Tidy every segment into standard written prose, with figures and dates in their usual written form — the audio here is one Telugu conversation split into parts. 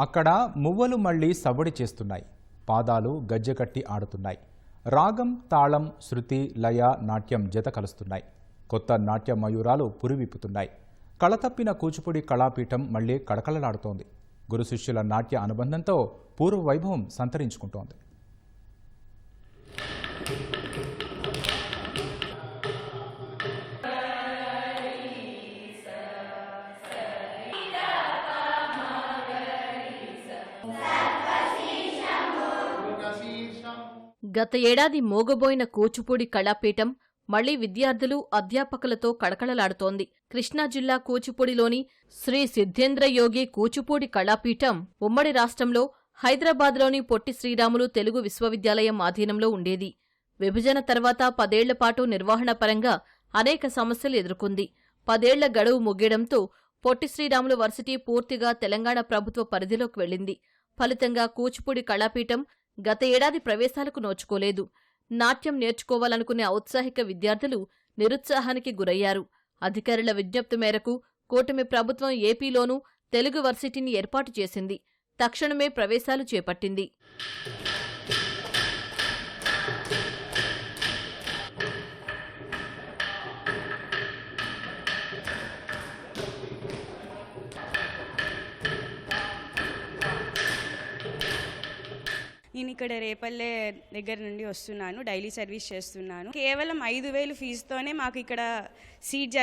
అక్కడ మువ్వలు మళ్లీ సవ్వడి చేస్తున్నాయి. పాదాలు గజ్జెకట్టి ఆడుతున్నాయి. రాగం, తాళం, శృతి, లయ, నాట్యం జత కలుస్తున్నాయి. కొత్త నాట్య మయూరాలు పురివిప్పుతున్నాయి. కళతప్పిన కూచిపూడి కళాపీఠం మళ్లీ కళకళలాడుతోంది. గురు శిష్యుల నాట్య అనుబంధంతో పూర్వ వైభవం సంతరించుకుంటోంది. గత ఏడాది మోగబోయిన కూచిపూడి కళాపీఠం మళ్లీ విద్యార్థులు, అధ్యాపకులతో కళకళలాడుతోంది. కృష్ణా జిల్లా కూచిపూడిలోని శ్రీ సిద్ధేంద్ర యోగి కూచిపూడి కళాపీఠం ఉమ్మడి రాష్ట్రంలో హైదరాబాద్లోని పొట్టి శ్రీరాములు తెలుగు విశ్వవిద్యాలయం ఆధీనంలో ఉండేది. విభజన తర్వాత 10 ఏళ్ల పాటు నిర్వహణ పరంగా అనేక సమస్యలు ఎదుర్కొంది. 10 ఏళ్ల గడువు ముగియడంతో పొట్టి శ్రీరాములు వర్సిటీ పూర్తిగా తెలంగాణ ప్రభుత్వ పరిధిలోకి వెళ్లింది. ఫలితంగా కూచిపూడి కళాపీఠం గత ఏడాది ప్రవేశాలకు నోచుకోలేదు. నాట్యం నేర్చుకోవాలనుకునే ఔత్సాహిక విద్యార్థులు నిరుత్సాహానికి గురయ్యారు. అధికారుల విజ్ఞప్తి మేరకు కూటమి ప్రభుత్వం ఏపీలోనూ తెలుగు వర్సిటీని ఏర్పాటు చేసింది. తక్షణమే ప్రవేశాలు చేపట్టింది. నేను ఇక్కడ రేపల్లె దగ్గర నుండి వస్తున్నాను. డైలీ సర్వీస్ చేస్తున్నాను. కేవలం 5,000 ఫీజుతోనే మాకు ఇక్కడ సీట్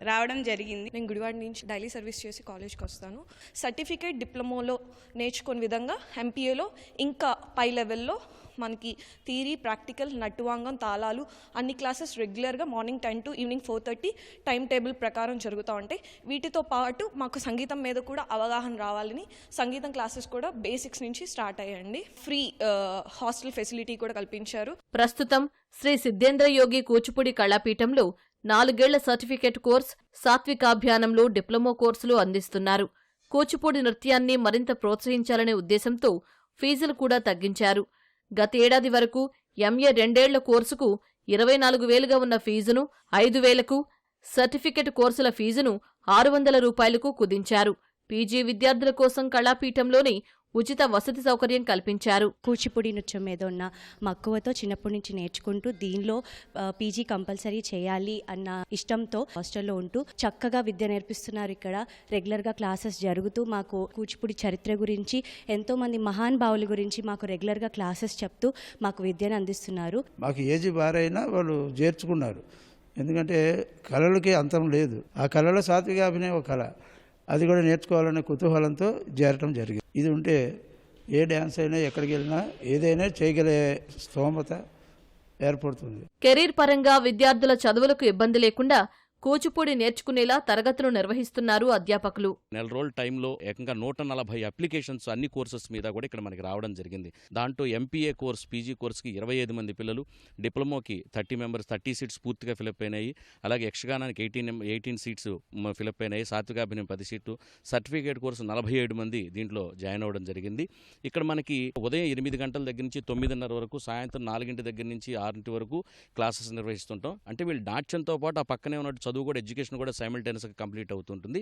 రావడం జరిగింది. నేను గుడివాడ నుంచి డైలీ సర్వీస్ చేసి కాలేజ్కి వస్తాను. సర్టిఫికేట్ డిప్లొమాలో నేర్చుకునే విధంగా ఎంపీఏలో ఇంకా పై లెవెల్లో మనకి థియరీ, ప్రాక్టికల్, నట్టువాంగం, తాళాలు అన్ని క్లాసెస్ రెగ్యులర్గా morning 10 to evening 4:30 time table ప్రకారం జరుగుతూ ఉంటాయి. వీటితో పాటు మాకు సంగీతం మీద కూడా అవగాహన రావాలని సంగీతం క్లాసెస్ కూడా బేసిక్స్ నుంచి స్టార్ట్ అయ్యాయండి. ఫ్రీ హాస్టల్ ఫెసిలిటీ కూడా కల్పించారు. ప్రస్తుతం శ్రీ సిద్ధేంద్ర యోగి కూచిపూడి కళాపీఠంలో 4 ఏళ్ల సర్టిఫికేట్ కోర్స్, సాత్వికాభ్యానంలో డిప్లొమా కోర్సులు అందిస్తున్నారు. కూచిపూడి నృత్యాన్ని మరింత ప్రోత్సహించాలనే ఉద్దేశంతో ఫీజులు కూడా తగ్గించారు. గత ఏడాది వరకు ఎంఏ 2 ఏళ్ల కోర్సుకు 24,000గా ఉన్న ఫీజును 5,000కు, సర్టిఫికెట్ కోర్సుల ఫీజును 600 రూపాయలకు కుదించారు. పీజీ విద్యార్థుల కోసం కళాపీఠంలోని ఉచిత వసతి సౌకర్యం కల్పించారు. కూచిపూడి నృత్యం మీద ఉన్న మక్కువతో చిన్నప్పటి నుంచి నేర్చుకుంటూ దీనిలో పీజీ కంపల్సరీ చేయాలి అన్న ఇష్టంతో హాస్టల్లో ఉంటూ చక్కగా విద్య నేర్పిస్తున్నారు. ఇక్కడ రెగ్యులర్గా క్లాసెస్ జరుగుతూ మాకు కూచిపూడి చరిత్ర గురించి, ఎంతోమంది మహానుభావుల గురించి మాకు రెగ్యులర్గా క్లాసెస్ చెప్తూ మాకు విద్యను అందిస్తున్నారు. మాకు ఏజ్ బారైనా వాళ్ళు చేర్చుకున్నారు. ఎందుకంటే కళలకి అంతం లేదు. ఆ కళలో సాత్విక అభినయం ఒక కళ, అది కూడా నేర్చుకోవాలనే కుతూహలంతో చేరటం జరిగింది. ఇది ఉంటే ఏ డ్యాన్స్ అయినా ఎక్కడికి వెళ్ళినా ఏదైనా చేయగలే స్తోమత ఏర్పడుతుంది. కెరీర్ పరంగా విద్యార్థుల చదువులకు ఇబ్బంది లేకుండా కూచిపూడి నేర్చుకునేలా తరగతులు నిర్వహిస్తున్నారు అధ్యాపకులు. నెల రోజుల టైంలో ఏకంగా 140 అప్లికేషన్స్ అన్ని కోర్సెస్ మీద కూడా ఇక్కడ మనకి రావడం జరిగింది. దాంట్లో ఎంపీఏ కోర్స్, పీజీ కోర్స్కి 25 మంది పిల్లలు, డిప్లొమాకి 30 మెంబర్స్, 30 సీట్స్ పూర్తిగా ఫిలప్ అయినాయి. అలాగే యక్షగానానికి 18 సీట్స్ ఫిలప్ అయినాయి. సాత్వికాభినయం 10 సీట్లు, సర్టిఫికేట్ కోర్సు 47 మంది దీంట్లో జాయిన్ అవ్వడం జరిగింది. ఇక్కడ మనకి ఉదయం 8 గంటల దగ్గర నుంచి 9:30 వరకు, సాయంత్రం 4 దగ్గర నుంచి 6 వరకు క్లాసెస్ నిర్వహిస్తుంటాం. అంటే వీళ్ళు నాట్యంతో పాటు ఆ పక్కనే ఉన్న చదువు కూడా, ఎడ్యుకేషన్ కూడా సైమల్టేనియస్గా కంప్లీట్ అవుతుంటుంది.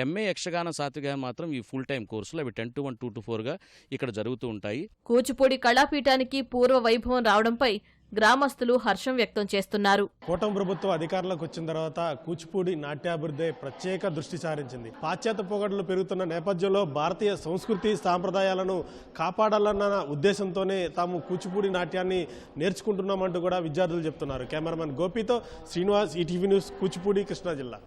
ఎంఏ యక్షగాన, సాత్విక మాత్రం ఈ ఫుల్ టైం కోర్సులు అవి 10 to 1, 2 to 4గా ఇక్కడ జరుగుతూ ఉంటాయి. కూచిపూడి కళాపీఠానికి పూర్వ వైభవం రావడంపై గ్రామస్తులు హర్షం వ్యక్తం చేస్తున్నారు. కూటమి ప్రభుత్వం అధికారంలోకి వచ్చిన తర్వాత కూచిపూడి నాట్యాభివృద్ధి ప్రత్యేక దృష్టి సారించింది. పాశ్చాత్య పొగడ్లు పెరుగుతున్న నేపథ్యంలో భారతీయ సంస్కృతి సాంప్రదాయాలను కాపాడాలన్న ఉద్దేశంతోనే తాము కూచిపూడి నాట్యాన్ని నేర్చుకుంటున్నామంటూ కూడా విద్యార్థులు చెప్తున్నారు. కెమెరామెన్ గోపితో శ్రీనివాస్, ఈటీవీ న్యూస్, కూచిపూడి, కృష్ణా జిల్లా.